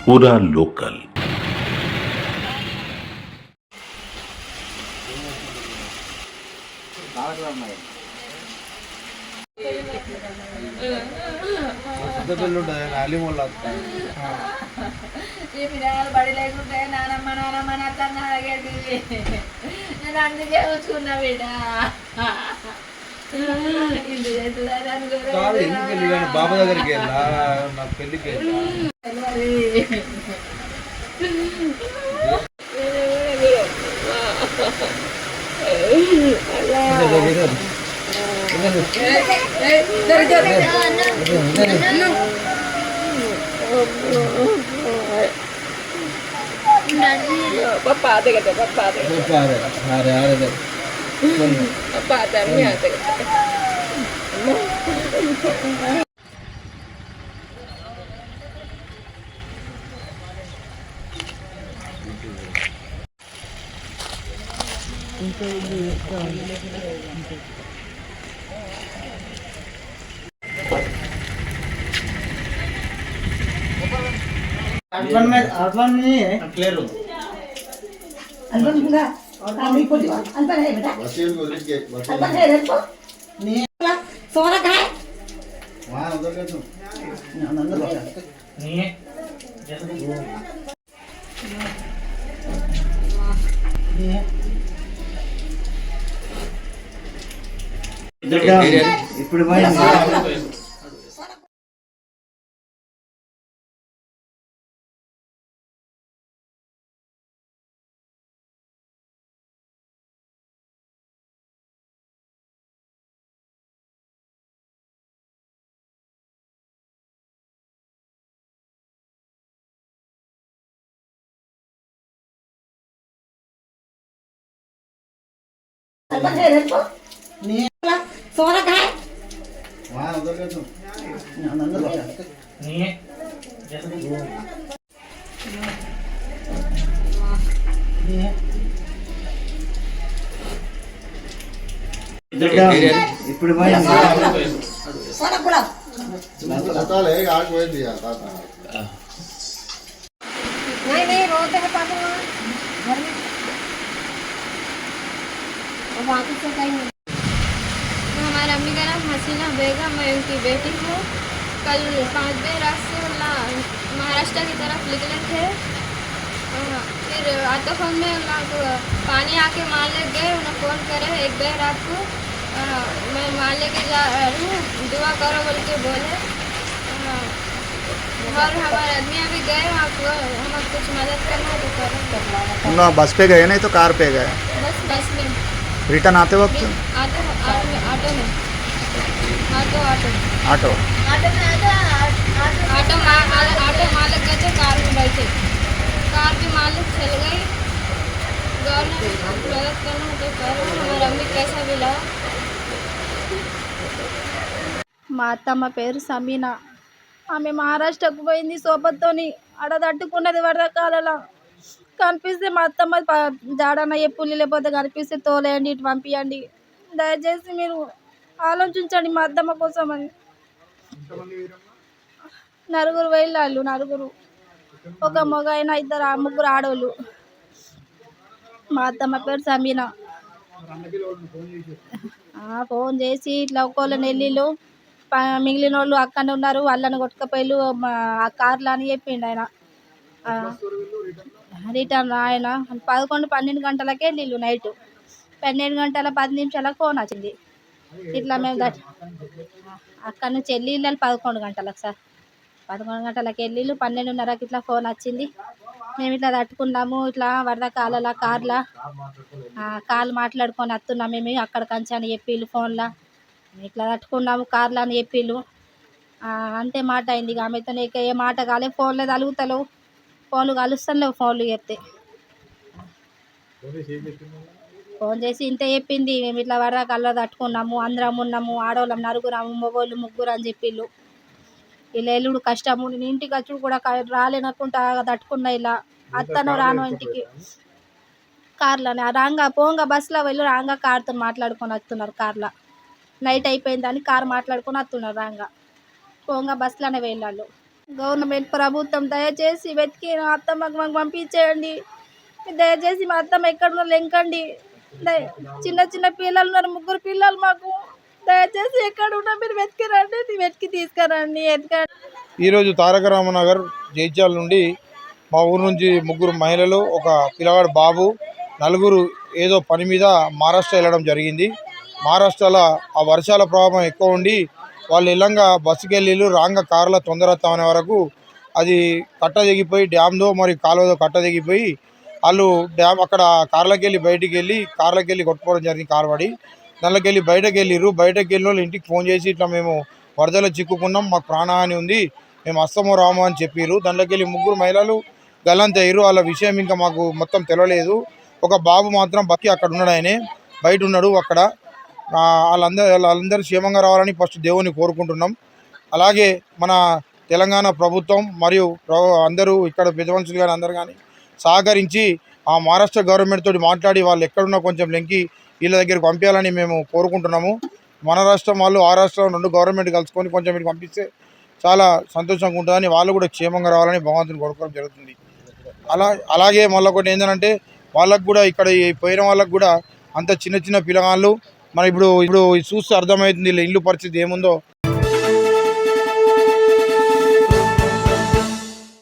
पूरा लोकल। ఈ పిల్లలు బడి లేకుంటే నానమ్మ నానమ్మ నచ్చన్న అడిగేది నేను అందుకే చూసుకున్నా బిడ్డ బాబా దగ్గరికి వెళ్ళా నాకు పెళ్లికి Papa ada kata papa ada. Papa ada. Papa ada ni ada. Urban नहीं है क्लियर हो Alban enggak, kami pun juga. Alban है बेटा. Alban है देखो. नहीं सोना कहाँ है? वहाँ उधर का तुम नहीं है ఇప్పుడు Alban है देखो. नहीं सोना कहाँ है? वहाँ उधर का तुम नहीं है ఇప్పుడు सोना बोला. नहीं रोते हैं पापा घर में. और वापस से कहीं नहीं. हमारी अम्मी का नाम हसीना बेगम, मैं उनकी बेटी हूँ। कल 5 बजे रात से महाराष्ट्र की तरफ निकले थे। फिर ऑटोफोन में लोग पानी आके मान ले गए, उन्हें फ़ोन करे एक बजे रात को मैं मान लेके जा रही हूँ, दुआ करो बोल के बोले। और हमारे आदमी भी गए वहाँ को, हमें कुछ मदद करना है तो करो। ना बस पे गए नहीं तो कार पे गए? बस में रिटर्न आते वक्त ऑटो में ऑटो ऑटो मालिक गए थे, कार में बैठे, कार के मालिक चल गई। गवर्नमेंट मदद करना है तो करो, हमारी अम्मी कैसा भी लाओ। మా అత్తమ్మ పేరు సమీనా. ఆమె మహారాష్ట్రకు పోయింది సోపత్తోని. ఆడ తట్టుకున్నది వరదకాలలో. కనిపిస్తే మా అత్తమ్మ జాడన్న ఎప్పులు లేకపోతే కనిపిస్తే తోలేయండి, ఇటు పంపించండి. దయచేసి మీరు ఆలోచించండి మా అత్తమ్మ కోసం అని. నలుగురు వెళ్ళాళ్ళు, నలుగురు, ఒక మగ అయినా ముగ్గురు ఆడోళ్ళు. మా అత్తమ్మ పేరు సమీనా. ఫోన్ చేసి ఇట్లా ఒక్కోళ్ళని వెళ్ళిళ్ళు, మిగిలిన వాళ్ళు అక్కడనే ఉన్నారు, వాళ్ళని కొట్టుకపోయిళ్ళు ఆ కార్లో అని చెప్పిండు ఆయన. రిటర్న్ ఆయన 11-12 గంటలకే వెళ్ళిళ్ళు. నైట్ 12:10 ఫోన్ వచ్చింది. ఇట్లా మేము అక్కడ నుంచి వెళ్ళి 11 గంటలకు సార్, 11 గంటలకు వెళ్ళిళ్ళు. 12:30కి ఇట్లా ఫోన్ వచ్చింది. మేము ఇట్లా తట్టుకున్నాము, ఇట్లా వరద కాలలో కార్లో కాలు మాట్లాడుకొని వస్తున్నాము మేము అక్కడ కంచి అని చెప్పిళ్ళు. ఫోన్లో ఇట్లా తట్టుకున్నాము కార్లో అని చెప్పిళ్ళు. అంతే మాట అయింది. ఇక ఆమెతో ఏ మాట కాలే. ఫోన్లో తలుగుతలేవు, ఫోన్లు కలుస్తలేవు. ఫోన్లు చెప్తే ఫోన్ చేసి ఇంత చెప్పింది, మేము ఇట్లా వరద కళ్ళ తట్టుకున్నాము, అందరం ఉన్నాము, ఆడవాళ్ళం నలుగురాము, మగవాళ్ళు ముగ్గురు అని చెప్పిళ్ళు. ఇలా ఎల్లుడు కష్టము, నేను ఇంటికి వచ్చి కూడా రాలేననుకుంటా తట్టుకున్నా. ఇలా అత్తను రాను ఇంటికి కార్లోనే రాంగా పోంగా బస్సులో వెళ్ళి రాంగా కార్తో మాట్లాడుకొని వస్తున్నారు. కార్లో నైట్ అయిపోయిందని కారు మాట్లాడుకొని వస్తున్నారు. రాంగా పోంగా బస్సులోనే వెళ్ళాళ్ళు. గవర్నమెంట్ ప్రభుత్వం దయచేసి వెతికి మా అత్తమ్మకు మాకు పంపించేయండి. దయచేసి మా అత్తమ్మ ఎక్కడ లెంకండి. చిన్న చిన్న పిల్లలు ఉన్నారు, 3 పిల్లలు మాకు. దయచేసి ఎక్కడ ఉన్నా మీరు వెతికిరండి, వెతికి తీసుకురండి. ఈరోజు తారక రామనగర్ జైత్యాల నుండి మా ఊరు నుంచి 3 మహిళలు, ఒక పిల్లవాడు బాబు, 4 ఏదో పని మీద మహారాష్ట్ర వెళ్ళడం జరిగింది. మహారాష్ట్రలో ఆ వర్షాల ప్రభావం ఎక్కువ ఉండి వాళ్ళు ఇల్లంగా బస్సుకి వెళ్ళి రాంగ కారులో తొందర అనే వరకు అది కట్ట దిగిపోయి డ్యామ్లో మరి కాలువలో కట్ట దిగిపోయి వాళ్ళు డ్యామ్ అక్కడ కార్లోకి వెళ్ళి బయటికి వెళ్ళి కార్లోకి వెళ్ళి కొట్టుకోవడం జరిగింది. కారు పడి దాంట్లోకి వెళ్ళి బయటకు వెళ్ళిర్రు. బయటకు వెళ్ళిన వాళ్ళు ఇంటికి ఫోన్ చేసి ఇట్లా మేము వరదలో చిక్కుకున్నాం, మాకు ప్రాణహాని ఉంది, మేము వస్తామో రామో అని చెప్పిర్రు. దాంట్లోకి వెళ్ళి 3 మహిళలు గల్లంతయ్యారు. వాళ్ళ విషయం ఇంకా మాకు మొత్తం తెలియలేదు. ఒక బాబు మాత్రం బక్కి అక్కడ ఉన్నాడు, ఆయనే బయట ఉన్నాడు. అక్కడ వాళ్ళందరూ క్షేమంగా రావాలని ఫస్ట్ దేవుని కోరుకుంటున్నాం. అలాగే మన తెలంగాణ ప్రభుత్వం మరియు అందరూ ఇక్కడ పెద్ద మనుషులు కానీ అందరూ కానీ సహకరించి ఆ మహారాష్ట్ర గవర్నమెంట్ తోటి మాట్లాడి వాళ్ళు ఎక్కడున్నా కొంచెం లెంకి వీళ్ళ దగ్గరికి పంపించాలని మేము కోరుకుంటున్నాము. మన రాష్ట్రం వాళ్ళు ఆ రాష్ట్రం 2 గవర్నమెంట్ కలుసుకొని కొంచెం వీటికి పంపిస్తే చాలా సంతోషంగా ఉంటుందని వాళ్ళు కూడా క్షేమంగా రావాలని భగవంతుని కోరుకోవడం జరుగుతుంది. అలాగే మళ్ళీ ఒకటి ఏంటంటే వాళ్ళకు కూడా ఇక్కడ పోయిన వాళ్ళకు కూడా అంత చిన్న చిన్న పిల్లగాళ్ళు మన ఇప్పుడు చూస్తే అర్థమవుతుంది ఇల్లు పరిస్థితి ఏముందో.